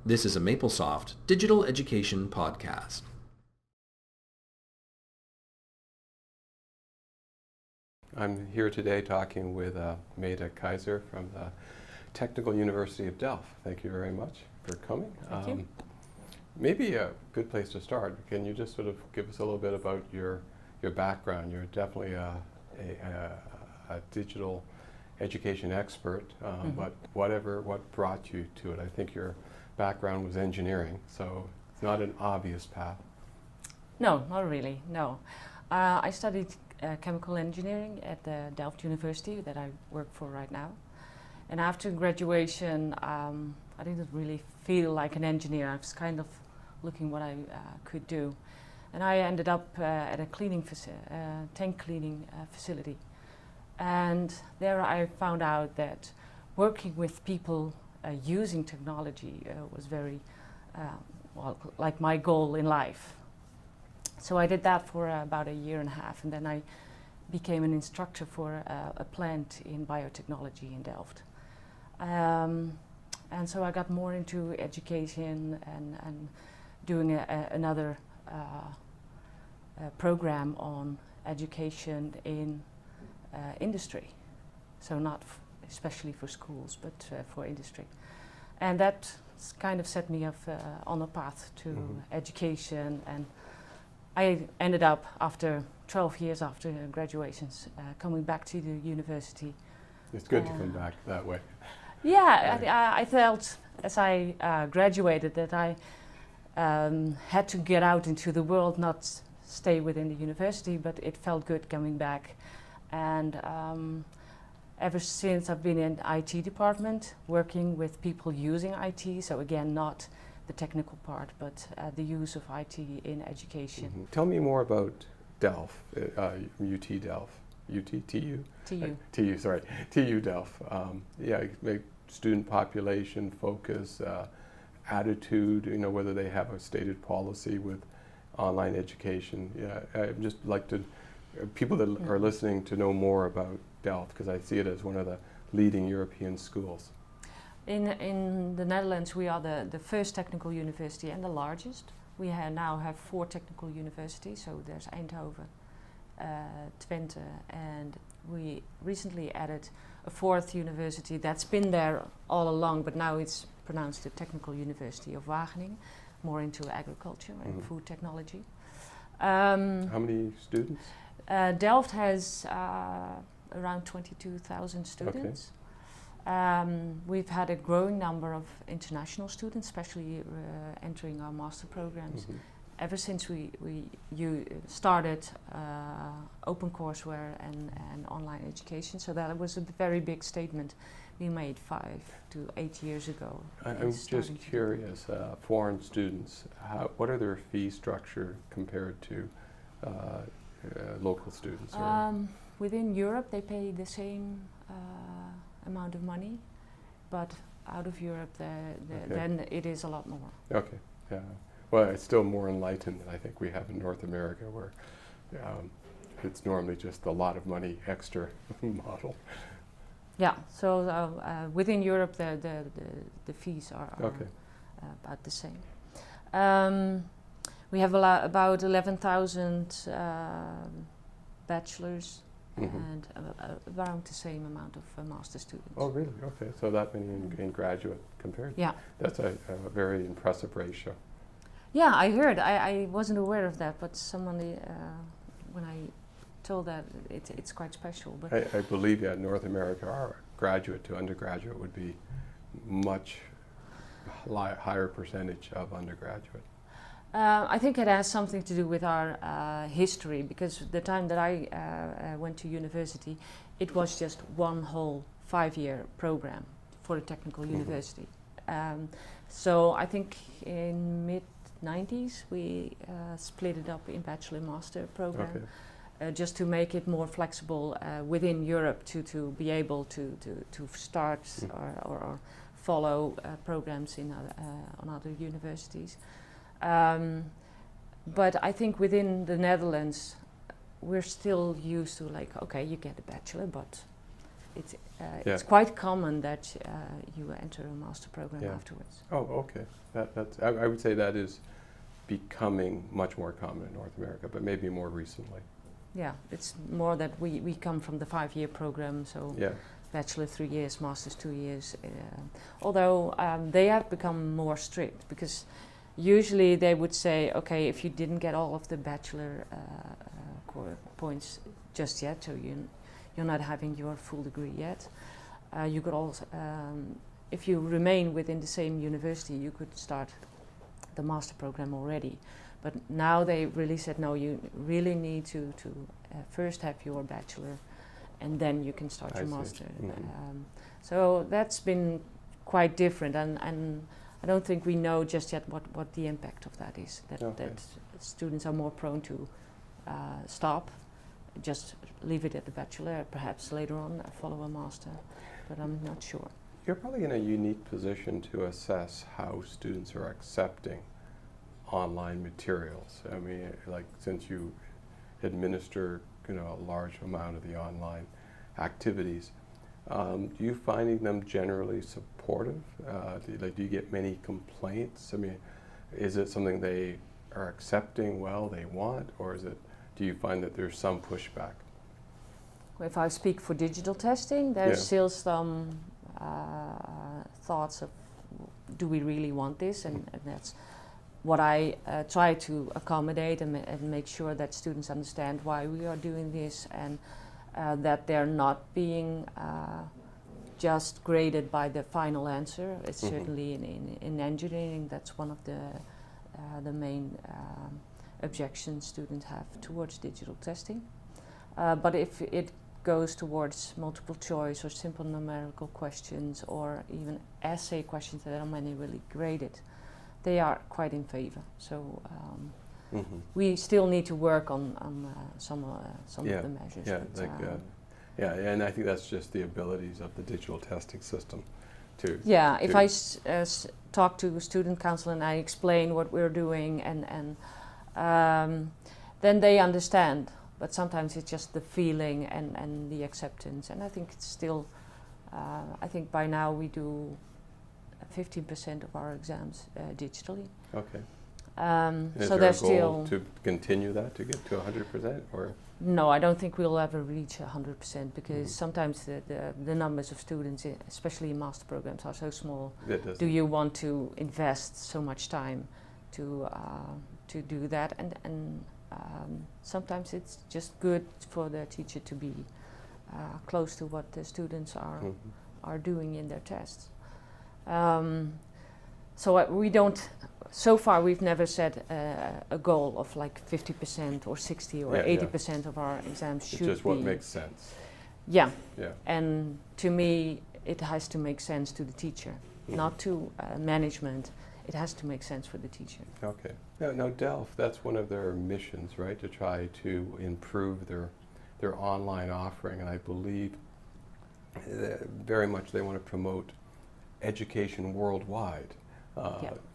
This is a Maplesoft digital education podcast. I'm here today talking with Maple Keijzer from the Technical University of Delft. Thank you very much for coming. Thank you. Maybe a good place to start. Can you just sort of give us a little bit about your background? You're definitely a digital education expert, but what brought you to it? I think your background was engineering, so it's not an obvious path. No, not really, no. I studied chemical engineering at the Delft University that I work for right now. And after graduation, I didn't really feel like an engineer. I was kind of looking what I could do. And I ended up at a tank cleaning facility. And there I found out that working with people using technology was very, like my goal in life. So I did that for about a year and a half, and then I became an instructor for a plant in biotechnology in Delft. And so I got more into education and doing another program on education in industry. So not especially for schools, but for industry. And that kind of set me up on a path to education, and I ended up, after 12 years after graduations, coming back to the university. It's good to come back that way. Yeah, I felt as I graduated that I had to get out into the world, not stay within the university, but it felt good coming back. And ever since I've been in the IT department, working with people using IT, so again, not the technical part, but the use of IT in education. Tell me more about Delft, UT Delft, TU? TU, sorry, TU Delft. Student population, focus, attitude, whether they have a stated policy with online education. I'd just like people that are listening to know more about Delft, because I see it as one of the leading European schools. In the Netherlands, we are the first technical university and the largest. We now have 4 technical universities, so there's Eindhoven, Twente, and we recently added a 4th university that's been there all along, but now it's pronounced the Technical University of Wageningen, more into agriculture and food technology. How many students? Delft has around 22,000 students. Okay. We've had a growing number of international students, especially entering our master programs. Ever since we started open courseware and online education, so that was a very big statement we made 5 to 8 years ago. I'm just curious, foreign students, what are their fee structure compared to local students? Within Europe, they pay the same amount of money, but out of Europe, then it is a lot more. Okay, yeah. Well, it's still more enlightened than I think we have in North America, where it's normally just a lot of money extra model. Yeah, so within Europe, the fees are about the same. We have about 11,000 bachelors and around the same amount of master students. Oh, really? Okay, so that many in graduate compared. Yeah. That's a very impressive ratio. Yeah, I heard. I wasn't aware of that, but someone, when I told that, it's quite special. But I believe North America, our graduate to undergraduate would be much higher percentage of undergraduate. I think it has something to do with our history, because the time that I went to university, it was just one whole 5-year program for a technical university. So I think in mid-90s we split it up in bachelor-master program, just to make it more flexible within Europe to be able to start or follow programs on other universities. But I think within the Netherlands, we're still used to you get a bachelor, but it's quite common that you enter a master program afterwards. Oh, okay. I would say that is becoming much more common in North America, but maybe more recently. Yeah, it's more that we come from the 5-year program, so bachelor 3 years, master's 2 years. Although they have become more strict, because usually they would say, okay, if you didn't get all of the bachelor points just yet, so you're not having your full degree yet, you could also, if you remain within the same university, you could start the master program already. But now they really said, no, you really need to first have your bachelor, and then you can start your master. So that's been quite different, and I don't think we know just yet what the impact of that is. That students are more prone to stop, just leave it at the bachelor, perhaps later on follow a master, but I'm not sure. You're probably in a unique position to assess how students are accepting online materials. I mean, like, since you administer, a large amount of the online activities, do you finding them generally supportive? Do you get many complaints? I mean, is it something they are accepting well, they want, or do you find that there's some pushback? If I speak for digital testing, there's still some thoughts of, do we really want this? And that's what I try to accommodate and make sure that students understand why we are doing this, and that they're not being just graded by the final answer. It's certainly in engineering, that's one of the main objections students have towards digital testing. But if it goes towards multiple choice or simple numerical questions, or even essay questions that are manually graded, they are quite in favor. So we still need to work on some of the measures. And I think that's just the abilities of the digital testing system to. Yeah, if I talk to student council and I explain what we're doing, and then they understand. But sometimes it's just the feeling and the acceptance, and I think it's still. I think by now we do 15% of our exams digitally. Okay. Is so there there's a goal to continue that, to get to 100%, or? No, I don't think we'll ever reach 100%, because sometimes the numbers of students, especially in master programs, are so small. Do you want to invest so much time to do that? And sometimes it's just good for the teacher to be close to what the students are doing in their tests. So far we've never set a goal of like 50% or 60 or 80% of our exams should be. It's just what makes sense. Yeah. And to me, it has to make sense to the teacher, not to management. It has to make sense for the teacher. Okay. Now Delft, that's one of their missions, right? To try to improve their online offering, and I believe very much they want to promote education worldwide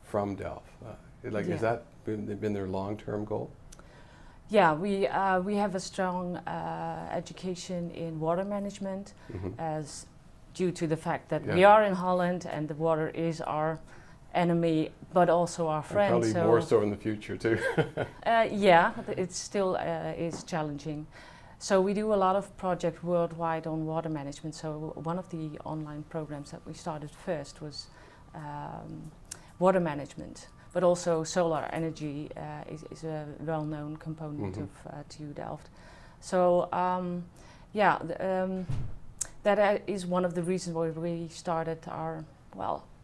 from Delft. Has that been their long-term goal? Yeah, we have a strong education in water management, as due to the fact that we are in Holland and the water is our enemy, but also our friend. And probably more so in the future too. It still is challenging. So we do a lot of projects worldwide on water management. So one of the online programs that we started first was water management, but also solar energy is a well-known component of TU Delft. So that is one of the reasons why we started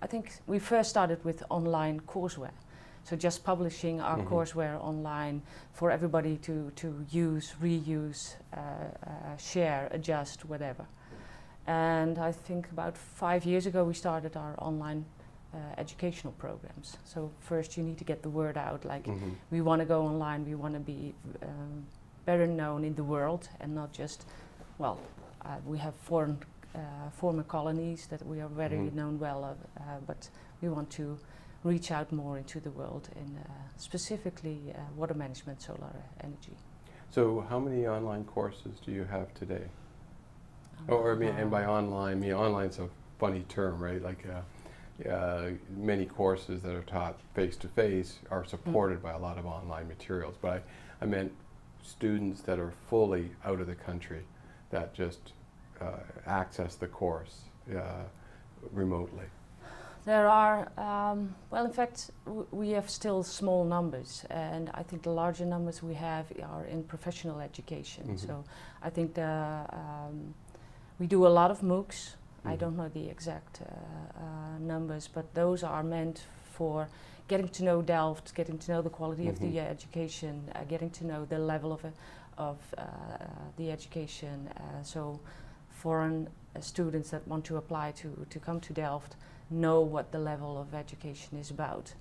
I think we first started with online courseware. So just publishing our courseware online for everybody to use, reuse, share, adjust, whatever. And I think about 5 years ago we started our online educational programs. So first you need to get the word out, like we want to go online, we want to be better known in the world, and not just, we have former colonies that we are very known well of, but we want to reach out more into the world, in specifically water management, solar energy. So how many online courses do you have today? Or I mean, and by online, I mean online's a funny term, right? Like many courses that are taught face to face are supported by a lot of online materials. But I meant students that are fully out of the country that just access the course remotely. There are, well, in fact, we have still small numbers, and I think the larger numbers we have are in professional education. So I think we do a lot of MOOCs. I don't know the exact numbers, but those are meant for getting to know Delft, getting to know the quality of the education, getting to know the level of the education. So foreign students that want to apply to come to Delft know what the level of education is about.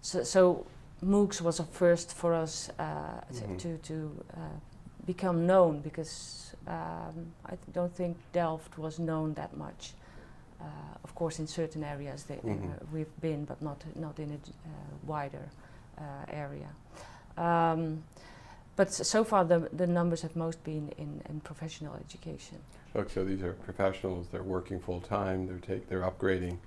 So MOOCs was a first for us to become known, because I don't think Delft was known that much. Of course, in certain areas we've been, but not in a wider area. But so far the numbers have most been in professional education. Okay, so these are professionals, they're working full time, they're upgrading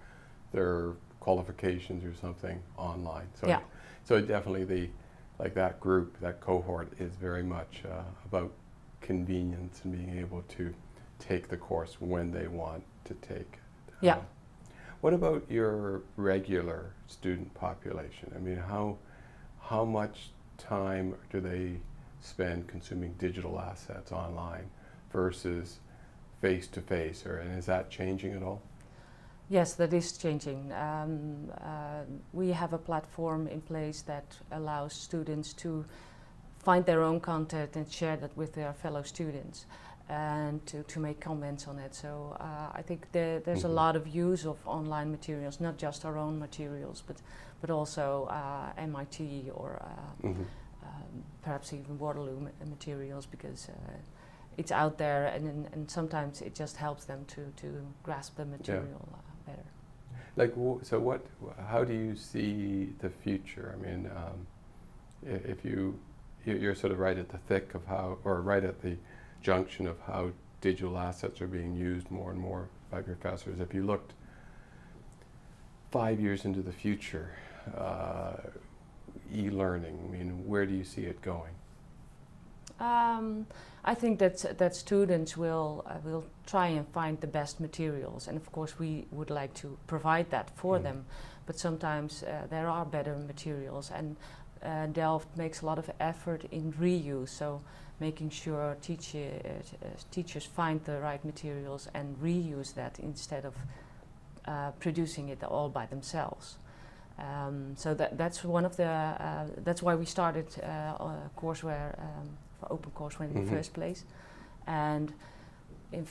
their qualifications or something online. So yeah. So definitely that group, that cohort is very much about convenience and being able to take the course when they want to take it. Yeah. What about your regular student population? I mean, how much time do they spend consuming digital assets online versus face-to-face, and is that changing at all? Yes, that is changing. We have a platform in place that allows students to find their own content and share that with their fellow students, and to make comments on it. So I think there's a lot of use of online materials, not just our own materials, but also MIT or perhaps even Waterloo materials, because it's out there, and sometimes it just helps them to grasp the material better. Like, so how do you see the future? I mean, if you're sort of right at the thick of right at the junction of how digital assets are being used more and more by professors. If you looked 5 years into the future, e-learning, I mean, where do you see it going? I think that students will try and find the best materials, and of course we would like to provide that for them, but sometimes there are better materials, and Delft makes a lot of effort in reuse, so making sure teachers find the right materials and reuse that instead of producing it all by themselves. So that's one of the that's why we started courseware, OpenCourseware in the first place. And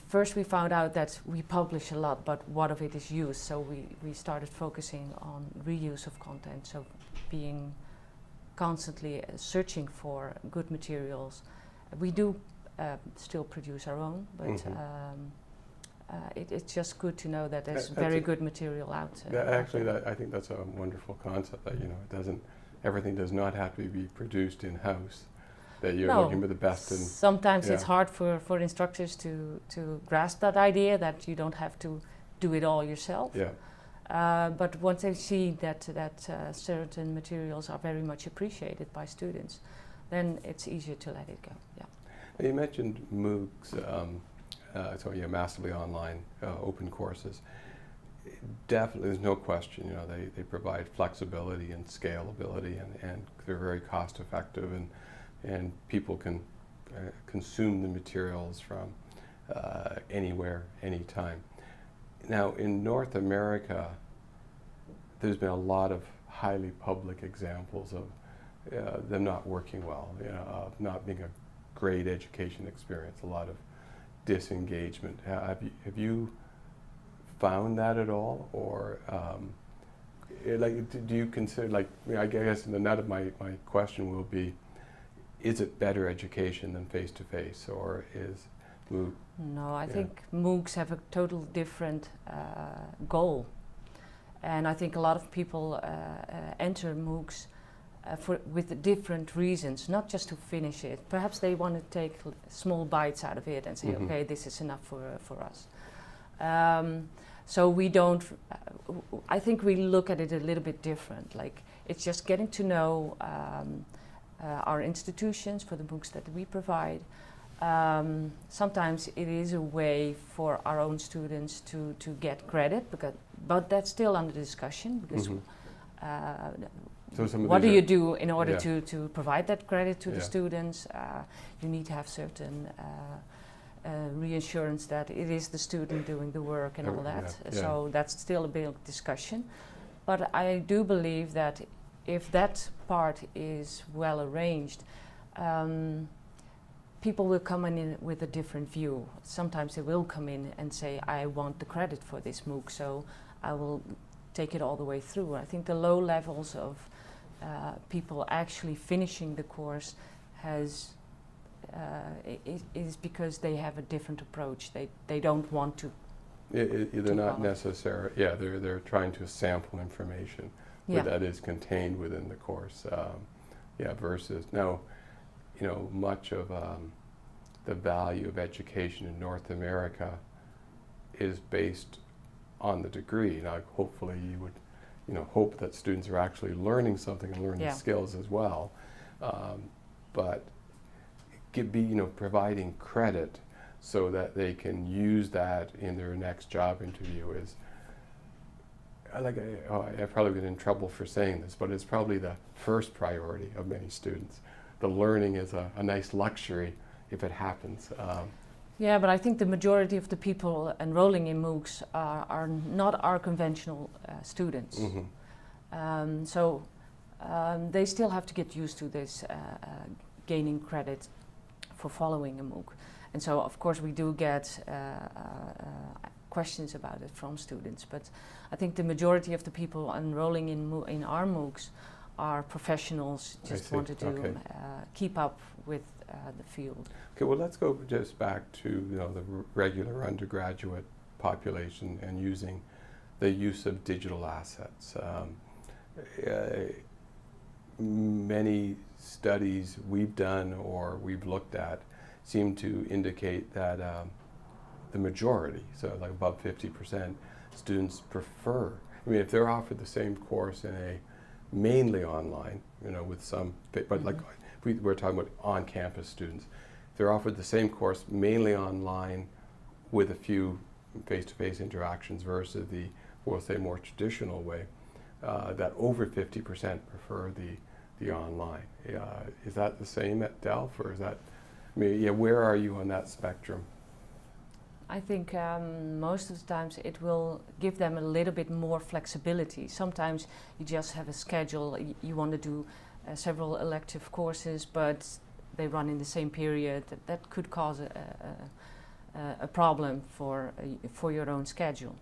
first we found out that we publish a lot, but what of it is used. So we started focusing on reuse of content, so being constantly searching for good materials. We do still produce our own, but it's just good to know that there's very good material out. Actually, I think that's a wonderful concept, that everything does not have to be produced in-house, that you're looking for the best. Sometimes it's hard for instructors to grasp that idea, that you don't have to do it all yourself. Yeah. But once they see that certain materials are very much appreciated by students, then it's easier to let it go. Yeah. You mentioned MOOCs, massively online open courses. Definitely, there's no question. They provide flexibility and scalability, and they're very cost effective, and people can consume the materials from anywhere, anytime. Now, in North America, there's been a lot of highly public examples of them not working well, of not being a great education experience, a lot of disengagement. Have you found that at all, or do you consider, I guess the nut of my question will be, is it better education than face-to-face, or is MOOC? No, I think MOOCs have a total different goal, and I think a lot of people enter MOOCs with the different reasons, not just to finish it. Perhaps they want to take small bites out of it and say, Mm-hmm. okay, this is enough for us. So we don't, I think we look at it a little bit different. Like, it's just getting to know our institutions for the MOOCs that we provide. Sometimes it is a way for our own students to get credit, but that's still under discussion, because So some of what do these you do in order Yeah. to provide that credit to the Yeah. students? You need to have certain reassurance that it is the student doing the work and all that. Yeah. So that's still a big discussion. But I do believe that if that part is well arranged, people will come in with a different view. Sometimes they will come in and say, I want the credit for this MOOC, so I will take it all the way through. I think the low levels of people actually finishing the course is because they have a different approach. They don't want to. They're not follow. necessary. Yeah, they're trying to sample information that is contained within the course. Versus now, much of the value of education in North America is based on the degree. Now, hopefully, you would, hope that students are actually learning something and learning skills as well. But providing credit so that they can use that in their next job interview is, I probably get in trouble for saying this, but it's probably the first priority of many students. The learning is a nice luxury if it happens. Yeah, but I think the majority of the people enrolling in MOOCs are not our conventional students. Mm-hmm. So they still have to get used to this gaining credit for following a MOOC. And so, of course, we do get questions about it from students. But I think the majority of the people enrolling in our MOOCs are professionals, just wanted to keep up with the field. Okay, well, let's go just back to the regular undergraduate population and using the use of digital assets. Many studies we've done or we've looked at seem to indicate that the majority, so like above 50%, students prefer. I mean, if they're offered the same course in a mainly online, with some, but like we're talking about on-campus students, if they're offered the same course mainly online with a few face-to-face interactions versus the, we'll say, more traditional way, that over 50% prefer the online. Is that the same at Delft, or is that, where are you on that spectrum? I think most of the times it will give them a little bit more flexibility. Sometimes you just have a schedule, you want to do several elective courses, but they run in the same period. That could cause a problem for your own schedule.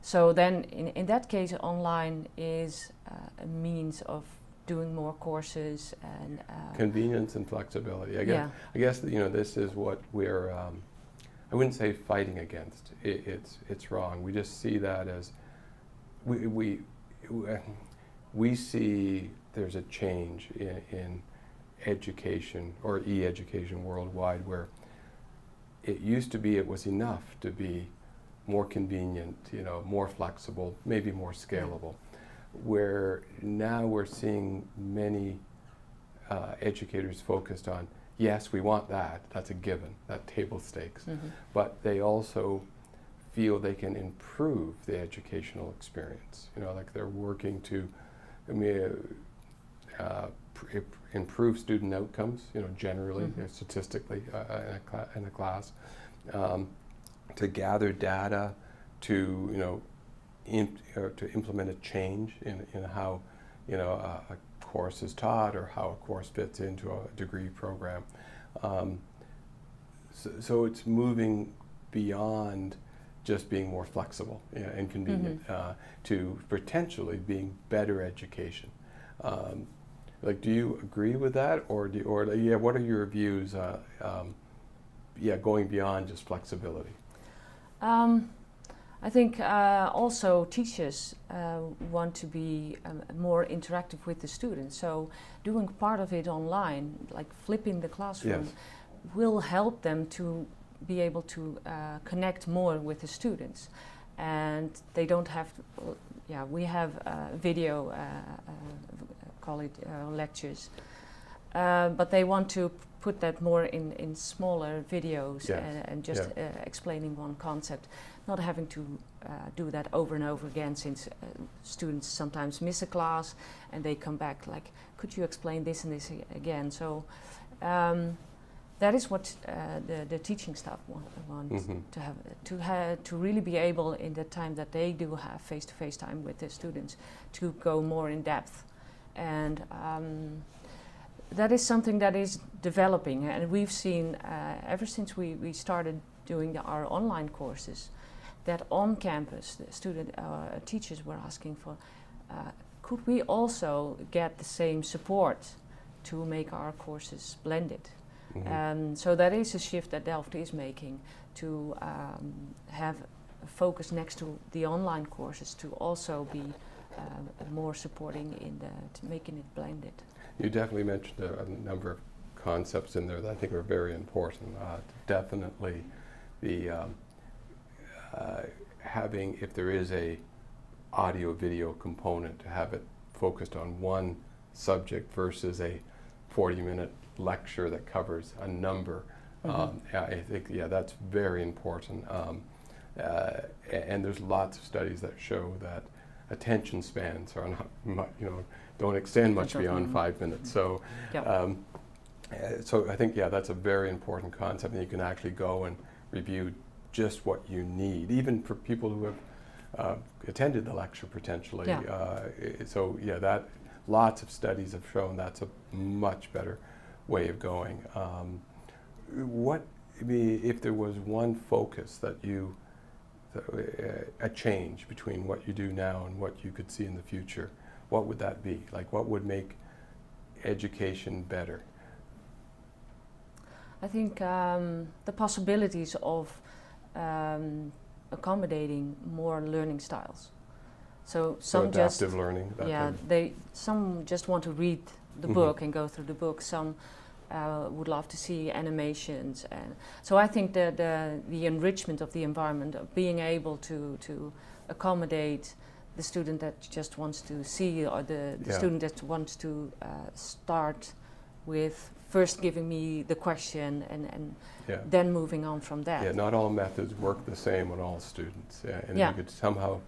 So then in that case, online is a means of doing more courses and convenience and flexibility. I guess this is what we're I wouldn't say fighting against. It's wrong. We just see that as we see there's a change in education or e-education worldwide, where it used to be it was enough to be more convenient, more flexible, maybe more scalable. Where now we're seeing many educators focused on, yes, we want that, that's a given, that table stakes, but they also feel they can improve the educational experience. Like they're working to improve student outcomes, generally, statistically in a class, to gather data, to to implement a change in how a course is taught or how a course fits into a degree program. So it's moving beyond just being more flexible and convenient to potentially being better education. Do you agree with that, or what are your views? Going beyond just flexibility. I think also teachers want to be more interactive with the students. So doing part of it online, like flipping the classroom, Yes. will help them to be able to connect more with the students. And they don't have to, we have video, call it lectures. But they want to put that more in smaller videos, Yes. and just explaining one concept, not having to do that over and over again, since students sometimes miss a class and they come back like, could you explain this and this again? So that is what the teaching staff want to really be able, in the time that they do have face-to-face time with the students, to go more in depth. And that is something that is developing, and we've seen ever since we started doing our online courses, that on campus the teachers were asking for, could we also get the same support to make our courses blended? So that is a shift that Delft is making, to have a focus next to the online courses, to also be more supporting in making it blended. You definitely mentioned a number of concepts in there that I think are very important. Definitely the having, if there is a audio-video component, to have it focused on one subject versus a 40-minute lecture that covers a number. I think, that's very important. And there's lots of studies that show that attention spans are not, don't extend much beyond 5 minutes. So, so I think, that's a very important concept, and you can actually go and review just what you need, even for people who have attended the lecture potentially. That lots of studies have shown that's a much better way of going. If there was one focus that you, a change between what you do now and what you could see in the future, what would that be? Like, what would make education better? I think the possibilities of accommodating more learning styles. So some adaptive learning. Some just want to read the book and go through the book. Some would love to see animations, and so I think that the enrichment of the environment, of being able to accommodate the student that just wants to see, or the student that wants to start with first giving me the question and then moving on from that. Yeah, not all methods work the same on all students. And you could somehow,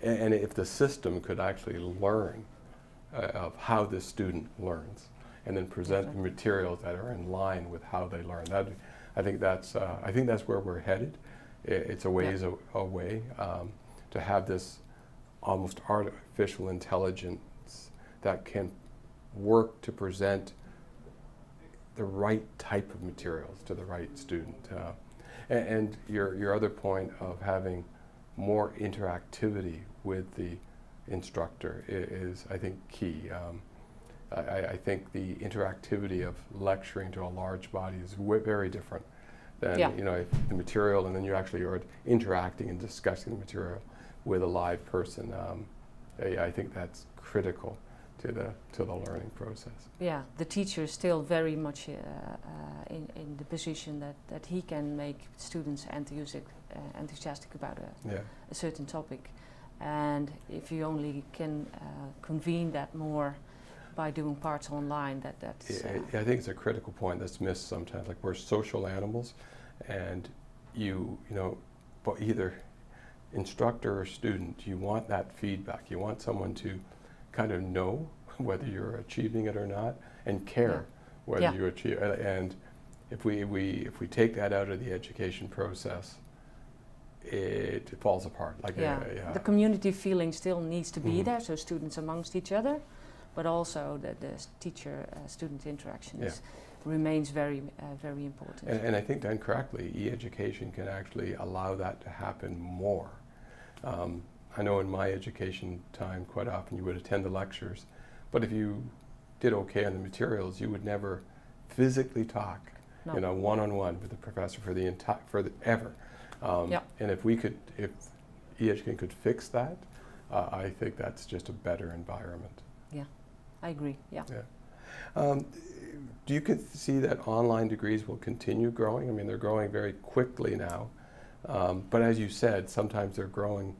and if the system could actually learn of how the student learns, and then present the materials that are in line with how they learn. I think that's where we're headed. It's a ways away to have this almost artificial intelligence that can work to present the right type of materials to the right student. And your other point of having more interactivity with the instructor is I think, key. I think the interactivity of lecturing to a large body is very different than if the material, and then you actually are interacting and discussing the material with a live person. I think that's critical to the learning process. Yeah, the teacher is still very much in the position that he can make students enthusiastic about a certain topic, and if you only can convene that more by doing parts online, that's... I think it's a critical point that's missed sometimes. Like, we're social animals, and but either instructor or student, you want that feedback. You want someone to kind of know whether you're achieving it or not, and care whether you achieve. And if we take that out of the education process, it falls apart. Like the community feeling still needs to be there, so students amongst each other, but also the teacher-student interaction remains very important. And I think, done correctly, e-education can actually allow that to happen more. I know in my education time, quite often you would attend the lectures, but if you did okay on the materials, you would never physically talk, one-on-one with the professor for ever. And if e-education could fix that, I think that's just a better environment. Yeah, I agree. Yeah. Do you see that online degrees will continue growing? I mean, they're growing very quickly now, but as you said, sometimes they're growing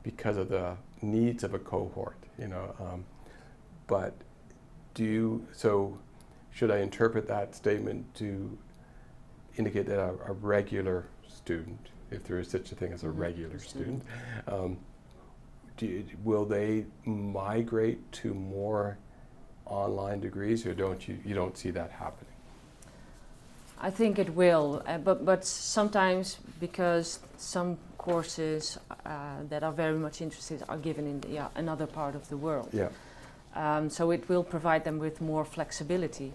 because of the needs of a cohort, you know. But so should I interpret that statement to indicate that a regular student, if there is such a thing as a regular student, will they migrate to more online degrees, or you don't see that happening? I think it will, but sometimes because some courses that are very much interested are given in another part of the world. Yeah. So it will provide them with more flexibility,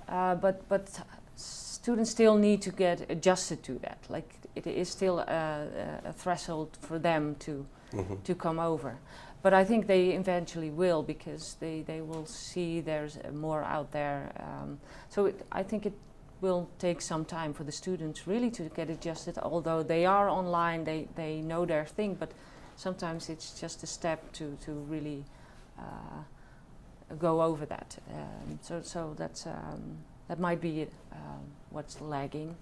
but students still need to get adjusted to that. Like it is still a threshold for them to come over. But I think they eventually will, because they will see there's more out there. I think it will take some time for the students really to get adjusted. Although they are online, they know their thing, but sometimes it's just a step to really go over that. So that's that might be what's lagging,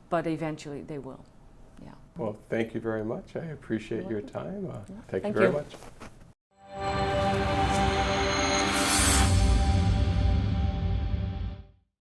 but eventually they will. Yeah. Well, thank you very much. I appreciate your time. Thank you Thank very you. much.